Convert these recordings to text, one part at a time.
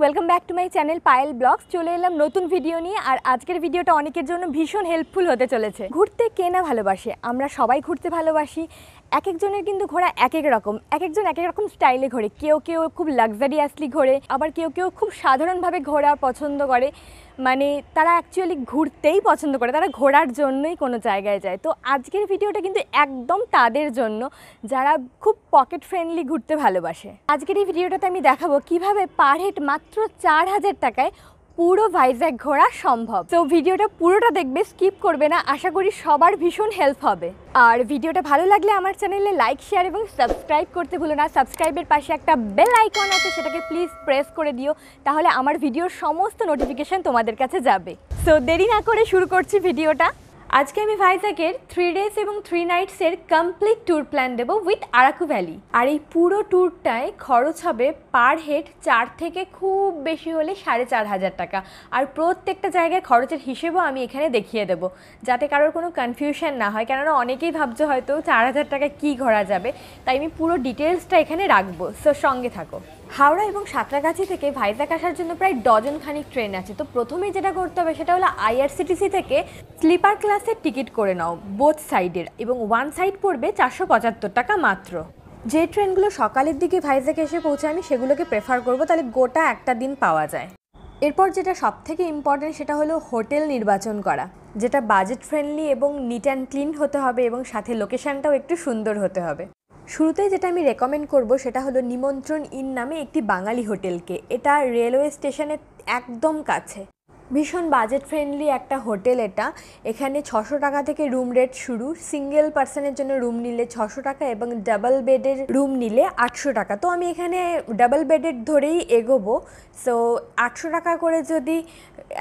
Welcome back to my channel Payel vlogs. চলে এলাম নতুন ভিডিও নিয়ে। আর আজকের ভিডিওটা অনেকের জন্য ভীষণ হেল্পফুল হতে চলেছে। ঘুরতে কে না ভালোবাসে, আমরা সবাই ঘুরতে ভালোবাসি। এক একজনের কিন্তু ঘোরা এক এক রকম, এক একজন এক এক রকম স্টাইলে ঘোরে। কেউ কেউ খুব লাক্সারিয়াসলি ঘোরে, আবার কেউ কেউ খুব সাধারণভাবে ঘোরা পছন্দ করে। মানে তারা অ্যাকচুয়ালি ঘুরতেই পছন্দ করে, তারা ঘোরার জন্যই কোনো জায়গায় যায়। তো আজকের ভিডিওটা কিন্তু একদম তাদের জন্য যারা খুব পকেট ফ্রেন্ডলি ঘুরতে ভালোবাসে। আজকের এই ভিডিওটাতে আমি দেখাবো কিভাবে পার হেড মাত্র 4000 টাকায় পুরো ভাইজ্যাক ঘোরা সম্ভব। তো ভিডিওটা পুরোটা দেখবে, স্কিপ করবে না। আশা করি সবার ভীষণ হেল্প হবে। আর ভিডিওটা ভালো লাগলে আমার চ্যানেলে লাইক, শেয়ার এবং সাবস্ক্রাইব করতে ভুলো না। সাবস্ক্রাইবের পাশে একটা বেল আইকন আছে, সেটাকে প্লিজ প্রেস করে দিও, তাহলে আমার ভিডিওর সমস্ত নোটিফিকেশন তোমাদের কাছে যাবে। সো দেরি না করে শুরু করছি ভিডিওটা। আজকে আমি ভাইজ্যাকের 3 ডেজ এবং 3 নাইটসের কমপ্লিট ট্যুর প্ল্যান দেবো উইথ আরাকু ভ্যালি। আর এই পুরো ট্যুরটায় খরচ হবে পার হেড 4 থেকে খুব বেশি হলে 4500 টাকা। আর প্রত্যেকটা জায়গায় খরচের হিসেবও আমি এখানে দেখিয়ে দেবো, যাতে কারোর কোনো কনফিউশন না হয়। কেননা অনেকেই ভাবছো হয়তো 4000 টাকায় কী ঘোরা যাবে, তাই আমি পুরো ডিটেলসটা এখানে রাখবো। সো সঙ্গে থাকো। হাওড়া এবং সাঁতরাগাছি থেকে ভাইজ্যাক আসার জন্য প্রায় ডজনখানিক ট্রেন আছে। তো প্রথমেই যেটা করতে হবে সেটা হলো আইআরসিটিসি থেকে স্লিপার ক্লাসের টিকিট করে নাও বোথ সাইডের, এবং ওয়ান সাইড পড়বে 475 টাকা মাত্র। যে ট্রেনগুলো সকালের দিকে ভাইজ্যাকে এসে পৌঁছে আমি সেগুলোকে প্রেফার করবো, তাহলে গোটা একটা দিন পাওয়া যায়। এরপর যেটা সব থেকে ইম্পর্টেন্ট সেটা হলো হোটেল নির্বাচন করা, যেটা বাজেট ফ্রেন্ডলি এবং নিট অ্যান্ড ক্লিন হতে হবে, এবং সাথে লোকেশানটাও একটু সুন্দর হতে হবে। শুরুতেই যেটা আমি রেকমেন্ড করব সেটা হলো নিমন্ত্রণ ইন নামে একটি বাঙালি হোটেলকে। এটা রেলওয়ে স্টেশনের একদম কাছে, ভীষণ বাজেট ফ্রেন্ডলি একটা হোটেল এটা। এখানে 600 টাকা থেকে রুম রেট শুরু। সিঙ্গেল পার্সনের জন্য রুম নিলে 600 টাকা এবং ডাবল বেডের রুম নিলে 800 টাকা। তো আমি এখানে ডাবল বেডের ধরেই এগোবো। সো 800 টাকা করে যদি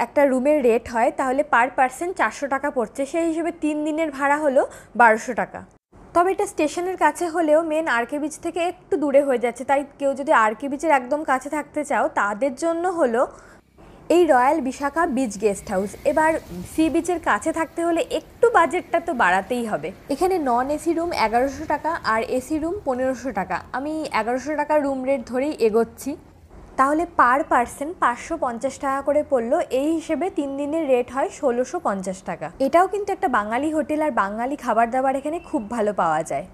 একটা রুমের রেট হয় তাহলে পার পার্সন 400 টাকা পড়ছে। সেই হিসেবে 3 দিনের ভাড়া হলো 1200 টাকা। তবে এটা স্টেশনের কাছে হলেও মেন আরকে বিচ থেকে একটু দূরে হয়ে যাচ্ছে, তাই কেউ যদি আরকে বিচের একদম কাছে থাকতে চাও তাদের জন্য হলো এই royal Visakha beach guest house. এবার সি বিচের কাছে থাকতে হলে একটু বাজেটটা তো বাড়াতেই হবে। এখানে নন এসি রুম 1100 টাকা আর এসি রুম 1500 টাকা। আমি 1100 টাকা রুম রেট ধরেই এগোচ্ছি। তাহলে পার পার্সন 550 টাকা করে পড়লো। এই হিসেবে 3 দিনের রেট হয় 1650 টাকা। এটাও কিন্তু একটা বাঙালি হোটেল, আর বাঙালি খাবার দাবার এখানে খুব ভালো পাওয়া যায়।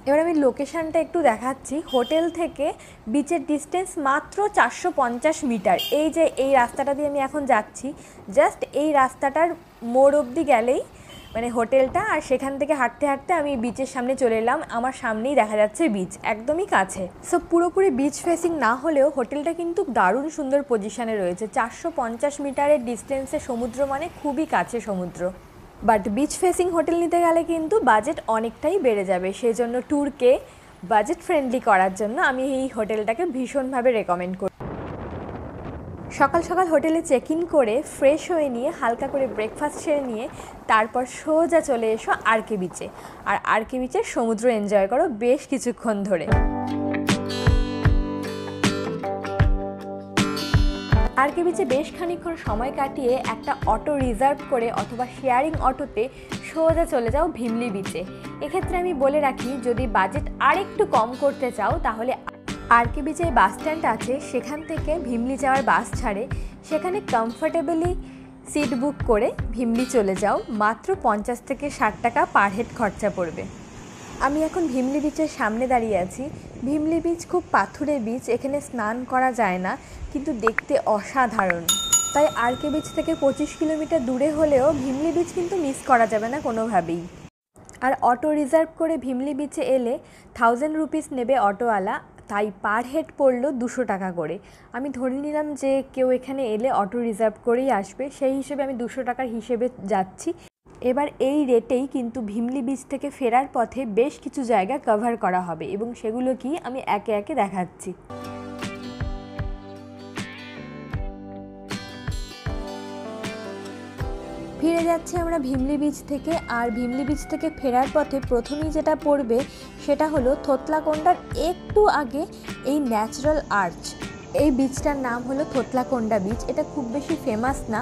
এবার আমি লোকেশানটা একটু দেখাচ্ছি। হোটেল থেকে বিচের ডিস্টেন্স মাত্র 450 মিটার। এই যে এই রাস্তাটা দিয়ে আমি এখন যাচ্ছি, জাস্ট এই রাস্তাটার মোড় অবধি গেলেই মানে হোটেলটা, আর সেখান থেকে হাঁটতে হাঁটতে আমি বিচের সামনে চলে এলাম। আমার সামনেই দেখা যাচ্ছে বিচ, একদমই কাছে। সো পুরোপুরি বিচ ফেসিং না হলেও হোটেলটা কিন্তু দারুণ সুন্দর পজিশানে রয়েছে। 450 মিটারের ডিস্টেন্সে সমুদ্র, মানে খুবই কাছে সমুদ্র। বাট বিচ ফেসিং হোটেল নিতে গেলে কিন্তু বাজেট অনেকটাই বেড়ে যাবে। সেই জন্য ট্যুরকে বাজেট ফ্রেন্ডলি করার জন্য আমি এই হোটেলটাকে ভীষণভাবে রেকমেন্ড করি। সকাল সকাল হোটেলে চেক ইন করে ফ্রেশ হয়ে নিয়ে হালকা করে ব্রেকফাস্ট সেরে নিয়ে তারপর সোজা চলে এসো আরকে বিচে। আর আরকে বিচের সমুদ্র এনজয় করো বেশ কিছুক্ষণ ধরে। আরকে বিচে বেশ খানিকক্ষণ সময় কাটিয়ে একটা অটো রিজার্ভ করে অথবা শেয়ারিং অটোতে সোজা চলে যাও ভিমলি বিচে। এক্ষেত্রে আমি বলে রাখি, যদি বাজেট আর একটু কম করতে চাও তাহলে আরকে বিচে বাস স্ট্যান্ড আছে, সেখান থেকে ভিমলি যাওয়ার বাস ছাড়ে। সেখানে কমফোর্টেবলি সিট বুক করে ভিমলি চলে যাও। মাত্র 50 থেকে 60 টাকা পার হেড খরচা পড়বে। আমি এখন ভিমলি বিচের সামনে দাঁড়িয়ে আছি। ভিমলি বিচ খুব পাথুরে বিচ, এখানে স্নান করা যায় না, কিন্তু দেখতে অসাধারণ। তাই আরকে বিচ থেকে 25 কিলোমিটার দূরে হলেও ভিমলি বিচ কিন্তু মিস করা যাবে না কোনোভাবেই। আর অটো রিজার্ভ করে ভিমলি বিচে এলে 1000 রুপিস নেবে অটোওয়ালা, তাই পার হেড পড়লো 200 টাকা করে। আমি ধরে নিলাম যে কেউ এখানে এলে অটো রিজার্ভ করেই আসবে, সেই হিসেবে আমি 200 টাকার হিসেবে যাচ্ছি। এবার এই রেটেই কিন্তু ভিমলি বিচ থেকে ফেরার পথে বেশ কিছু জায়গা কভার করা হবে, এবং সেগুলো কি আমি একে একে দেখাচ্ছি। ফিরে যাচ্ছি আমরা ভিমলি বিচ থেকে। আর ভিমলি বিচ থেকে ফেরার পথে প্রথমেই যেটা পড়বে সেটা হলো থোতলাকোন্ডার একটু আগে এই ন্যাচারাল আর্চ। এই বিচটার নাম হলো থোতলাকোন্ডা বিচ। এটা খুব বেশি ফেমাস না,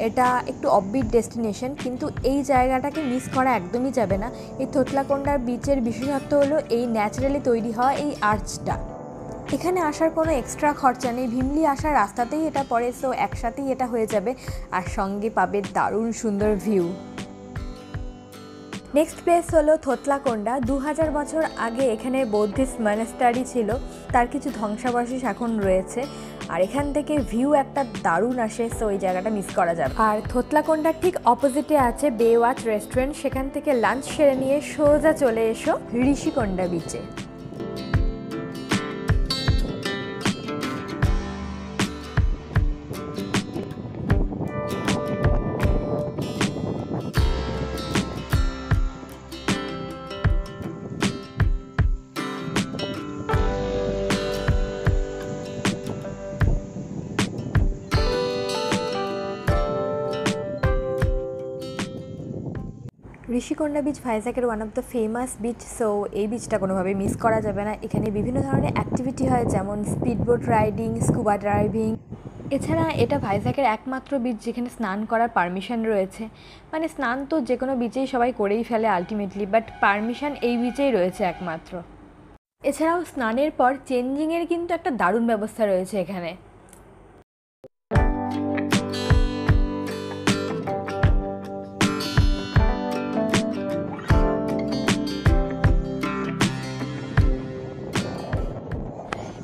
এটা একটু অফবিট ডেস্টিনেশন, কিন্তু এই জায়গাটাকে মিস করা একদমই যাবে না। এই থোতলাকোন্ডার বিচের বিশেষত্ব হলো এই ন্যাচারালি তৈরি হওয়া এই আর্চটা। এখানে আসার কোনো এক্সট্রা খরচা নেই, ভীমলি আসার রাস্তাতেই এটা পড়ে, সো একসাথেই এটা হয়ে যাবে আর সঙ্গে পাবে দারুণ সুন্দর ভিউ। নেক্সট প্লেস হলো থোতলাকোন্ডা। 2000 বছর আগে এখানে বৌদ্ধিস্ট মনাস্টারি ছিল, তার কিছু ধ্বংসাবশেষ এখন রয়েছে আর এখান থেকে ভিউ একটা দারুণ আসে, সো এই জায়গাটা মিস করা যাবে। আর থোতলাকোন্ডার ঠিক অপোজিটে আছে বেওয়াচ রেস্টুরেন্ট, সেখান থেকে লাঞ্চ সেরে নিয়ে সোজা চলে এসো ঋষিকোন্ডা বিচে। ঋষিকোন্ডা বিচ ভাইজ্যাকের one of the famous beach, so এই বিচটা কোনোভাবে মিস করা যাবে না। এখানে বিভিন্ন ধরনের অ্যাক্টিভিটি হয়, যেমন স্পিডবোট রাইডিং, স্কুবা ড্রাইভিং। এছাড়া এটা ভাইজ্যাকের একমাত্র বিচ যেখানে স্নান করার পারমিশন রয়েছে। মানে স্নান তো যে কোনো বিচেই সবাই করেই ফেলে আলটিমেটলি, বাট পারমিশন এই বিচেই রয়েছে একমাত্র। এছাড়াও স্নানের পর চেঞ্জিংয়ের কিন্তু একটা দারুণ ব্যবস্থা রয়েছে এখানে।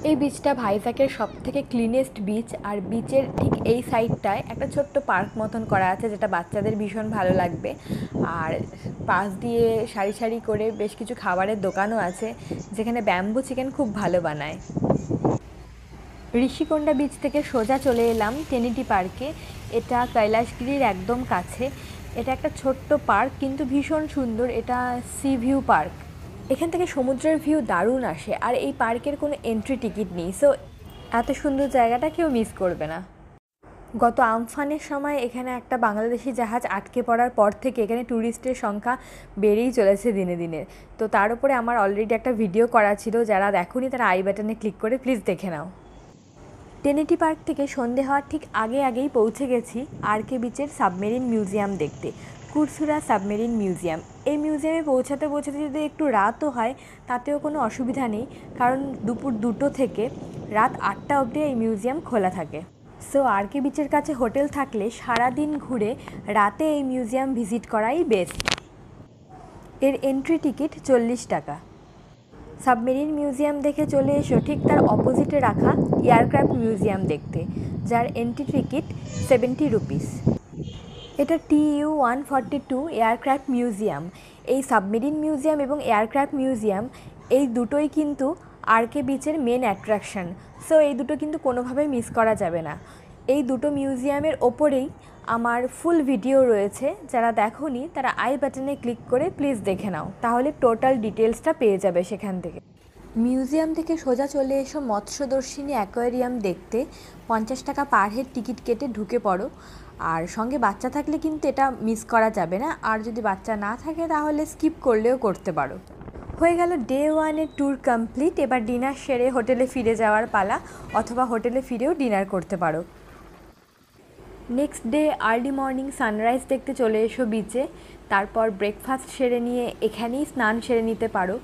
এই বিচটা ভাইজ্যাকের সবথেকে ক্লিনেস্ট বিচ, আর বিচের ঠিক এই সাইডটায় একটা ছোট্ট পার্ক মতন করা আছে যেটা বাচ্চাদের ভীষণ ভালো লাগবে। আর পাশ দিয়ে সারি সারি করে বেশ কিছু খাবারের দোকানও আছে যেখানে ব্যাম্বু চিকেন খুব ভালো বানায়। ঋষিকোন্ডা বিচ থেকে সোজা চলে এলাম টেনিটি পার্কে। এটা কৈলাসগিরির একদম কাছে। এটা একটা ছোট্ট পার্ক কিন্তু ভীষণ সুন্দর। এটা সি ভিউ পার্ক। এখান থেকে সমুদ্রের ভিউ দারুণ আসে আর এই পার্কের কোনো এন্ট্রি টিকিট নেই, সো এত সুন্দর জায়গাটা কেউ মিস করবে না। গত আমফানের সময় এখানে একটা বাংলাদেশি জাহাজ আটকে পড়ার পর থেকে এখানে ট্যুরিস্টের সংখ্যা বেড়েই চলেছে দিনে দিনে। তো তার উপরে আমার অলরেডি একটা ভিডিও করা ছিল, যারা দেখোনি তারা আই বাটনে ক্লিক করে প্লিজ দেখে নাও। টেনিটি পার্ক থেকে সন্ধে হওয়ার ঠিক আগেই পৌঁছে গেছি আরকে বিচের সাবমেরিন মিউজিয়াম দেখতে, কুরসুরা সাবমেরিন মিউজিয়াম। এই মিউজিয়ামে পৌঁছাতে যদি একটু রাতও হয় তাতেও কোনো অসুবিধা নেই, কারণ দুপুর 2টো থেকে রাত 8টা অবধি এই মিউজিয়াম খোলা থাকে। সো আরকে বিচের কাছে হোটেল থাকলে সারাদিন ঘুরে রাতে এই মিউজিয়াম ভিজিট করাই বেস্ট। এর এন্ট্রি টিকিট 40 টাকা। সাবমেরিন মিউজিয়াম দেখে চলে এসো ঠিক তার অপোজিটে রাখা এয়ারক্রাফট মিউজিয়াম দেখতে, যার এন্ট্রি টিকিট 70 রুপিস। এটা TU-142 এয়ারক্রাফট মিউজিয়াম। এই সাবমেরিন মিউজিয়াম এবং এয়ারক্রাফট মিউজিয়াম এই দুটোই কিন্তু আরকে বিচের মেন অ্যাট্রাকশন, সো এই দুটো কিন্তু কোনোভাবে মিস করা যাবে না। এই দুটো মিউজিয়ামের ওপরেই আমার ফুল ভিডিও রয়েছে, যারা দেখোনি তারা আই বাটনে ক্লিক করে প্লিজ দেখে নাও, তাহলে টোটাল ডিটেলসটা পেয়ে যাবে সেখান থেকে। মিউজিয়াম থেকে সোজা চলে এসো মৎস্যদর্শিনী অ্যাকোয়ারিয়াম দেখতে। 50 টাকা পার হেড টিকিট কেটে ঢুকে পড়ো, আর সঙ্গে বাচ্চা থাকলে কিন্তু এটা মিস করা যাবে না, আর যদি বাচ্চা না থাকে তাহলে স্কিপ করলেও করতে পারো। হয়ে গেল ডে 1-এর ট্যুর কমপ্লিট। এবার ডিনার সেরে হোটেলে ফিরে যাওয়ার পালা, অথবা হোটেলে ফিরেও ডিনার করতে পারো। Next day early morning sunrise দেখতে চলে এসো বিচে। তারপর ব্রেকফাস্ট সেরে নিয়ে এখানেই স্নান সেরে নিতে পারো।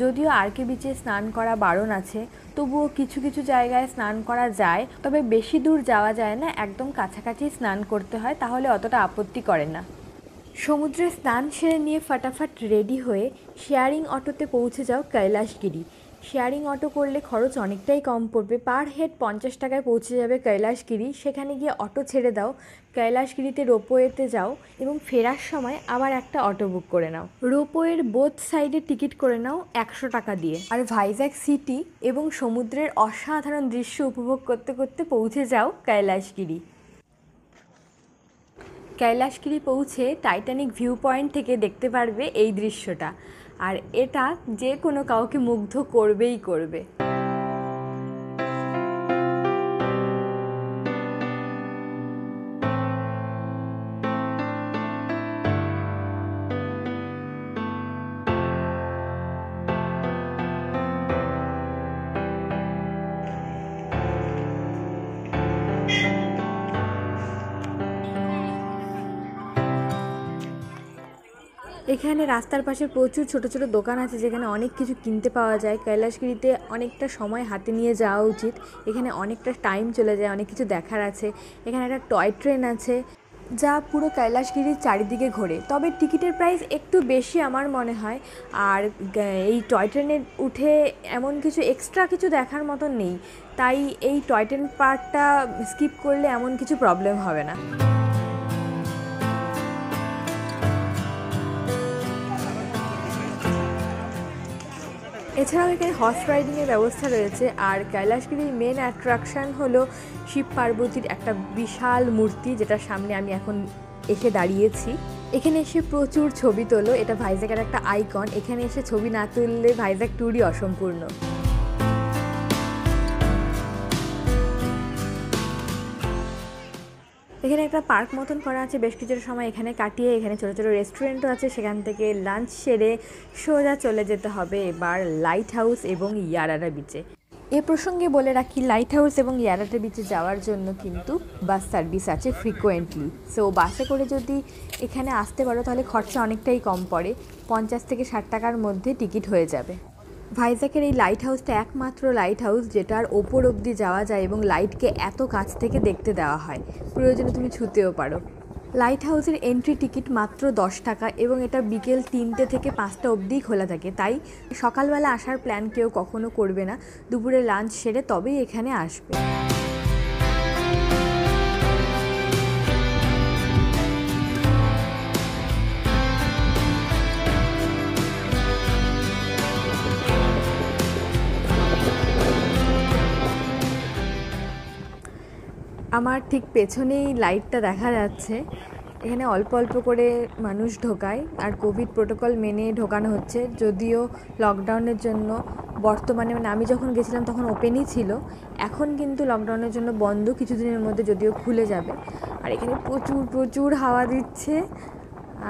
যদিও আরকে বিচে স্নান করা বারণ আছে, তবুও কিছু কিছু জায়গায় স্নান করা যায়, তবে বেশি দূর যাওয়া যায় না, একদম কাছাকাছি স্নান করতে হয়, তাহলে অতটা আপত্তি করে না। সমুদ্রে স্নান সেরে নিয়ে ফটাফট রেডি হয়ে শেয়ারিং অটোতে পৌঁছে যাও কৈলাসগিরি। শেয়ারিং অটো করলে খরচ অনেকটাই কম পড়বে, পার হেড 50 টাকায় পৌঁছে যাবে কৈলাসগিরি। সেখানে গিয়ে অটো ছেড়ে দাও, কৈলাসগিরিতে রোপওয়েতে যাও এবং ফেরার সময় আবার একটা অটো বুক করে নাও। রোপওয়ের বোথ সাইডে টিকিট করে নাও 100 টাকা দিয়ে। আর ভাইজ্যাক সিটি এবং সমুদ্রের অসাধারণ দৃশ্য উপভোগ করতে করতে পৌঁছে যাও কৈলাসগিরি। কৈলাসগিরি পৌঁছে টাইটানিক ভিউ পয়েন্ট থেকে দেখতে পারবে এই দৃশ্যটা, আর এটা যে কোনো কাউকে মুগ্ধ করবেই করবে। এখানে রাস্তার পাশে প্রচুর ছোট ছোট দোকান আছে যেখানে অনেক কিছু কিনতে পাওয়া যায়। কৈলাসগিরিতে অনেকটা সময় হাতে নিয়ে যাওয়া উচিত, এখানে অনেকটা টাইম চলে যায়, অনেক কিছু দেখার আছে। এখানে একটা টয় ট্রেন আছে যা পুরো কৈলাসগিরির চারিদিকে ঘোরে, তবে টিকিটের প্রাইস একটু বেশি আমার মনে হয়। আর এই টয় ট্রেনে উঠে এমন কিছু এক্সট্রা কিছু দেখার মতন নেই, তাই এই টয় ট্রেন পার্টটা স্কিপ করলে এমন কিছু প্রবলেম হবে না। এছাড়াও এখানে হর্স রাইডিংয়ের ব্যবস্থা রয়েছে। আর কৈলাসগিরির মেন অ্যাট্রাকশান হলো শিব পার্বতীর একটা বিশাল মূর্তি, যেটার সামনে আমি এখন এসে দাঁড়িয়েছি। এখানে এসে প্রচুর ছবি তোলো, এটা ভাইজ্যাগের একটা আইকন। এখানে এসে ছবি না তুললে ভাইজ্যাগ ট্যুরই অসম্পূর্ণ। এখানে একটা পার্ক মতন করা আছে, বেশ কিছুটা সময় এখানে কাটিয়ে এখানে ছোটো ছোটো রেস্টুরেন্টও আছে, সেখান থেকে লাঞ্চ সেরে সোজা চলে যেতে হবে এবার লাইট হাউস এবং ইয়ারাডা বিচে। এ প্রসঙ্গে বলে রাখি, লাইট হাউস এবং ইয়ারাডা বিচে যাওয়ার জন্য কিন্তু বাস সার্ভিস আছে ফ্রিকোয়েন্টলি। সো বাসে করে যদি এখানে আসতে পারো তাহলে খরচা অনেকটাই কম পড়ে, 50 থেকে 60 টাকার মধ্যে টিকিট হয়ে যাবে। ভাইজ্যাগের এই লাইট হাউসটা একমাত্র লাইট হাউস যেটার ওপর অবধি যাওয়া যায় এবং লাইটকে এত কাছ থেকে দেখতে দেওয়া হয়, প্রয়োজনে তুমি ছুতেও পারো। লাইট হাউসের এন্ট্রি টিকিট মাত্র 10 টাকা এবং এটা বিকেল 3টে থেকে 5টা অবধি খোলা থাকে, তাই সকালবেলা আসার প্ল্যান কেউ কখনো করবে না, দুপুরে লাঞ্চ সেরে তবেই এখানে আসবে। আমার ঠিক পেছনেই লাইটটা দেখা যাচ্ছে, এখানে অল্প অল্প করে মানুষ ঢোকায় আর কোভিড প্রোটোকল মেনে ঢোকানো হচ্ছে। যদিও লকডাউনের জন্য বর্তমানে, মানে আমি যখন গেছিলাম তখন ওপেনই ছিল, এখন কিন্তু লকডাউনের জন্য বন্ধ, কিছুদিনের মধ্যে যদিও খুলে যাবে। আর এখানে প্রচুর প্রচুর হাওয়া দিচ্ছে,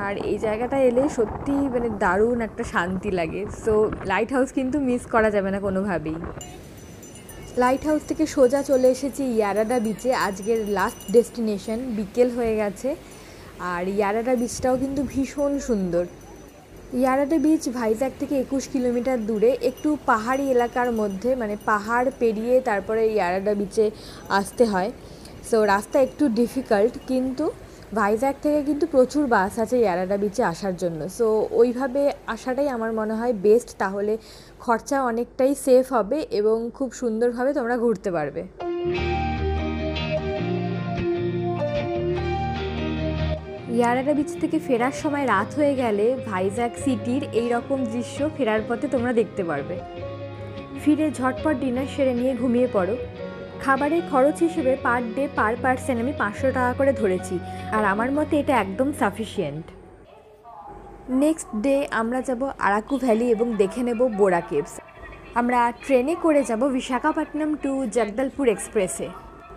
আর এই জায়গাটা এলে সত্যি মানে দারুণ একটা শান্তি লাগে। সো লাইট হাউস কিন্তু মিস করা যাবে না কোনোভাবেই। লাইট হাউস থেকে সোজা চলে এসেছি ইয়ারাডা বিচে, আজকের লাস্ট ডেস্টিনেশন। বিকেল হয়ে গেছে আর ইয়ারাডা বিচটাও কিন্তু ভীষণ সুন্দর। ইয়ারাডা বিচ ভাইজ্যাগ থেকে 21 কিলোমিটার দূরে, একটু পাহাড়ি এলাকার মধ্যে, মানে পাহাড় পেরিয়ে তারপরে ইয়ারাডা বিচে আসতে হয়। সো রাস্তা একটু ডিফিকাল্ট, কিন্তু ভাইজ্যাগ থেকে কিন্তু প্রচুর বাস আছে ইয়ারাডা বিচে আসার জন্য। সো ওইভাবে আসাটাই আমার মনে হয় বেস্ট, তাহলে খরচা অনেকটাই সেফ হবে এবং খুব সুন্দরভাবে তোমরা ঘুরতে পারবে। ইয়ারাডা বিচ থেকে ফেরার সময় রাত হয়ে গেলে ভাইজ্যাগ সিটির এই রকম দৃশ্য ফেরার পথে তোমরা দেখতে পারবে। ফিরে ঝটপট ডিনার সেরে নিয়ে ঘুমিয়ে পড়ো। খাবারের খরচ হিসেবে পার ডে পার পার্সন আমি 500 টাকা করে ধরেছি, আর আমার মতে এটা একদম সাফিসিয়েন্ট। নেক্সট ডে আমরা যাব আরাকু ভ্যালি এবং দেখে নেব বোরা কেভস। আমরা ট্রেনে করে যাব বিশাখাপট্টনম টু জগদলপুর এক্সপ্রেসে,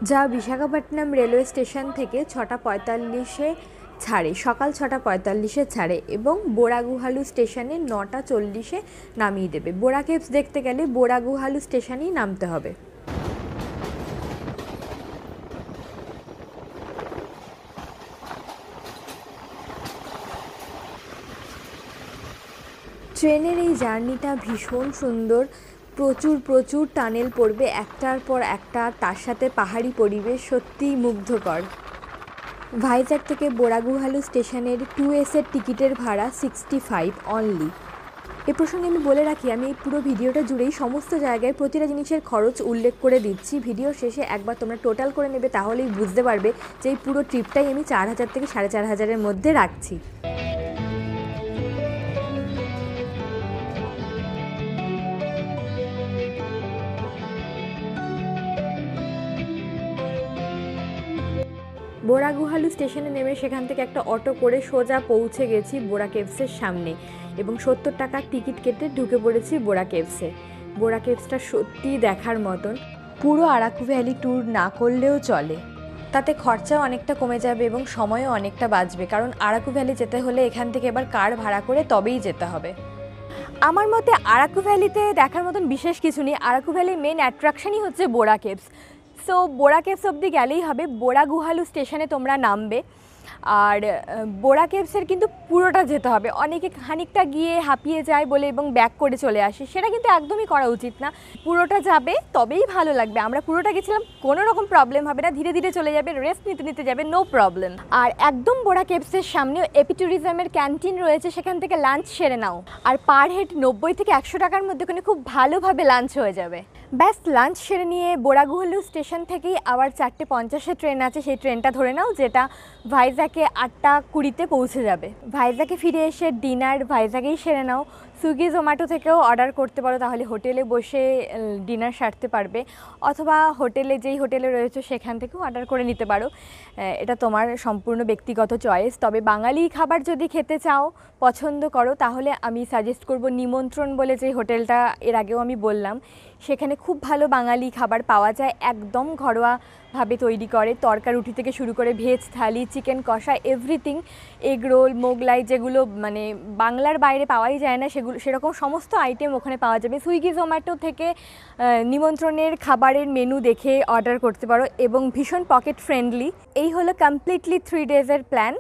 যা বিশাখাপট্টনম রেলওয়ে স্টেশন থেকে 6:45-এ ছাড়ে, সকাল 6:45-এ ছাড়ে এবং বোরাগুহালু স্টেশনে 9:40-এ নামিয়ে দেবে। বোরা কেভস দেখতে গেলে বোরাগুহালু স্টেশনেই নামতে হবে। ট্রেনের এই জার্নিটা ভীষণ সুন্দর, প্রচুর প্রচুর টানেল পড়বে একটার পর একটা, তার সাথে পাহাড়ি পরিবেশ সত্যিই মুগ্ধকর। ভাইজ্যাগ থেকে বোরাগুহালু স্টেশনের 2S-এর টিকিটের ভাড়া 65 অনলি। এ প্রসঙ্গে আমি বলে রাখি, আমি এই পুরো ভিডিওটা জুড়েই সমস্ত জায়গায় প্রতিটা জিনিসের খরচ উল্লেখ করে দিচ্ছি। ভিডিও শেষে একবার তোমরা টোটাল করে নেবে, তাহলেই বুঝতে পারবে যে এই পুরো ট্রিপটাই আমি 4000 থেকে 4500-এর মধ্যে রাখছি। বোরাগুহালু স্টেশনে নেমে সেখান থেকে একটা অটো করে সোজা পৌঁছে গেছি বোরা কেভসের সামনে এবং 70 টাকার টিকিট কেটে ঢুকে পড়েছি বোরা কেভসে। বোরা কেভসটা সত্যিই দেখার মতন, পুরো আরাকু ভ্যালি ট্যুর না করলেও চলে, তাতে খরচাও অনেকটা কমে যাবে এবং সময়ও অনেকটা বাঁচবে, কারণ আরাকু ভ্যালি যেতে হলে এখান থেকে এবার কার ভাড়া করে তবেই যেতে হবে। আমার মতে আরাকু ভ্যালিতে দেখার মতন বিশেষ কিছু নেই, আরাকু ভ্যালির মেন অ্যাট্রাকশনই হচ্ছে বোরা কেভস। সো বোরা কেভস অবধি গেলেই হবে। বোরাগুহালু স্টেশনে তোমরা নামবে, আর বোরা কেভসের কিন্তু পুরোটা যেতে হবে। অনেকে খানিকটা গিয়ে হাঁপিয়ে যায় বলে এবং ব্যাক করে চলে আসে, সেটা কিন্তু একদমই করা উচিত না। পুরোটা যাবে তবেই ভালো লাগবে। আমরা পুরোটা গেছিলাম, কোনো রকম প্রবলেম হবে না, ধীরে ধীরে চলে যাবে, রেস্ট নিতে নিতে যাবে, নো প্রবলেম। আর একদম বোরা কেভসের সামনেও এপিট্যুরিজমের ক্যান্টিন রয়েছে, সেখান থেকে লাঞ্চ সেরে নাও। আর পার হেড 90 থেকে 100 টাকার মধ্যে ওখানে খুব ভালোভাবে লাঞ্চ হয়ে যাবে। ব্যাস লাঞ্চ সেরে নিয়ে বোরাগুহলু স্টেশন থেকেই আবার 4:50-এ ট্রেন আছে, সেই ট্রেনটা ধরে নাও, যেটা ভাইজ্যাগে 8:20-তে পৌঁছে যাবে। ভাইজ্যাগে ফিরে এসে ডিনার ভাইজ্যাগেই সেরে নাও। সুইগি জোম্যাটো থেকেও অর্ডার করতে পারো, তাহলে হোটেলে বসে ডিনার সারতে পারবে, অথবা হোটেলে যেই হোটেলে রয়েছে সেখান থেকেও অর্ডার করে নিতে পারো। এটা তোমার সম্পূর্ণ ব্যক্তিগত চয়েস। তবে বাঙালি খাবার যদি খেতে চাও, পছন্দ করো, তাহলে আমি সাজেস্ট করব নিমন্ত্রণ বলে যে হোটেলটা এর আগেও আমি বললাম, সেখানে খুব ভালো বাঙালি খাবার পাওয়া যায়, একদম ঘরোয়াভাবে তৈরি করে। তরকা রুটি থেকে শুরু করে ভেজ থালি, চিকেন কষা, এভরিথিং, এগ রোল, মোগলাই, যেগুলো মানে বাংলার বাইরে পাওয়াই যায় না, সেগুলো সেরকম সমস্ত আইটেম ওখানে পাওয়া যাবে। সুইগি জোম্যাটো থেকে নিমন্ত্রণের খাবারের মেনু দেখে অর্ডার করতে পারো এবং ভীষণ পকেট ফ্রেন্ডলি। এই হলো কমপ্লিটলি 3 ডেজের প্ল্যান।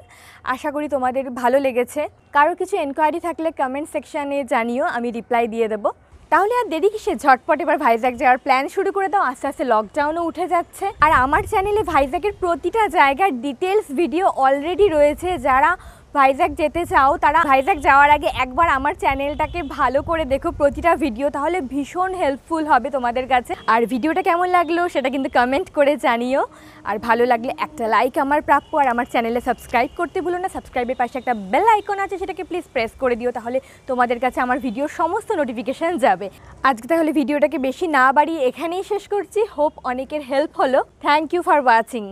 আশা করি তোমাদের ভালো লেগেছে। কারো কিছু এনকোয়ারি থাকলে কমেন্ট সেকশানে জানিও, আমি রিপ্লাই দিয়ে দেবো। তাহলে আর দেরি কিসে, ঝটপট এবার ভাইজ্যাগ যাওয়ার প্ল্যান শুরু করে দাও। আস্তে আস্তে লকডাউনও উঠে যাচ্ছে। আর আমার চ্যানেলে ভাইজ্যাগের প্রতিটা জায়গার ডিটেলস ভিডিও অলরেডি রয়েছে। যারা ভাইজ্যাগ যেতে চাও তারা ভাইজ্যাগ যাওয়ার আগে একবার আমার চ্যানেলটাকে ভালো করে দেখো প্রতিটা ভিডিও, তাহলে ভীষণ হেল্পফুল হবে তোমাদের কাছে। আর ভিডিওটা কেমন লাগলো সেটা কিন্তু কমেন্ট করে জানিও। আর ভালো লাগলে একটা লাইক আমার প্রাপ্য। আর আমার চ্যানেলে সাবস্ক্রাইব করতে ভুলো না। সাবস্ক্রাইবের পাশে একটা বেল আইকন আছে, সেটাকে প্লিজ প্রেস করে দিও, তাহলে তোমাদের কাছে আমার ভিডিওর সমস্ত নোটিফিকেশান যাবে। আজকে তাহলে ভিডিওটাকে বেশি না বাড়িয়ে এখানেই শেষ করছি। হোপ অনেকের হেল্প হলো। Thank you for watching.